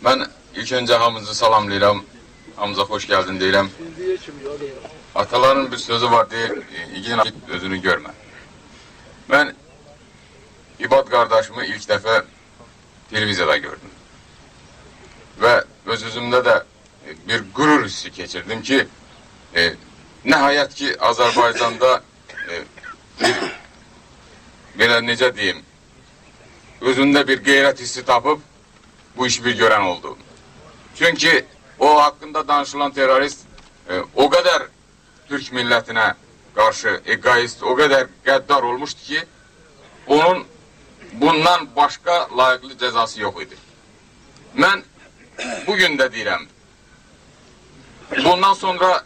Ben ilk önce hamınızı salamlayıram. Hamıza hoş geldin deyirəm. Ataların bir sözü var deyir, ilgin özünü görme. Ben İbad kardeşimi ilk defa televizyada gördüm. Ve öz-özümdə de bir gurur hissi geçirdim ki, nihayet ki Azerbaycan'da belə necə deyim, özünde bir gayret hissi tapıp bu işi bir gören oldu. Çünkü o hakkında danışılan terörist o kadar Türk milletine karşı egoist, o kadar gaddar olmuştu ki onun bundan başka layıklı cezası yok idi. Ben bugün de deyirəm, bundan sonra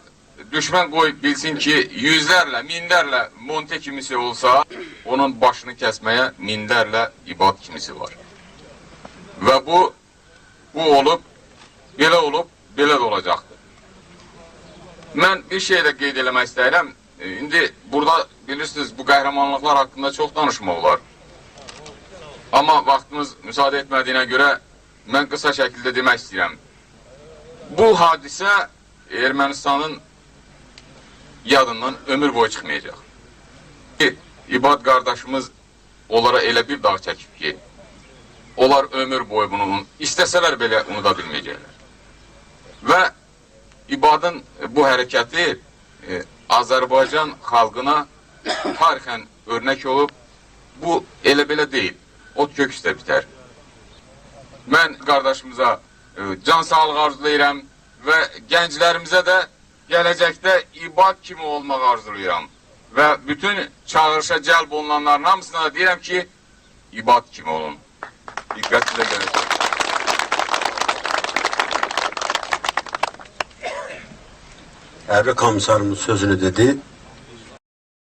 düşman koyup bilsin ki yüzlerle, minlerle Monte kimisi olsa onun başını kesmeye minlerle İbad kimisi var. Ve bu olup, belə də olacaqdır. Mən bir şey də qeyd eləmək istəyirəm. İndi burada bilirsiniz bu qəhrəmanlıqlar haqqında çox danışmaq olar. Amma vaxtımız müsaade etmədiyinə görə mən qısa şəkildə demək istəyirəm. Bu hadisə Ermənistanın yadından ömür boyu çıxmayacaq. İbad qardaşımız onlara elə bir dağ çəkib ki, onlar ömür boyu bunu istəsələr belə unuda bilməyəcəklər. Və İbadın bu hərəkəti Azərbaycan xalqına tarixən örnek olub, bu elə belə deyil, ot kök üstə bitər. Mən qardaşımıza can sağlığı arzulayıram və gənclərimizə də gələcəkdə İbad kimi olmaq arzulayıram. Və bütün çağırışa cəlb olunanların hamısına da deyirəm ki, İbad kimi olun. Diqqətlə gələcək. Hərbi komissarımız sözünü dedi.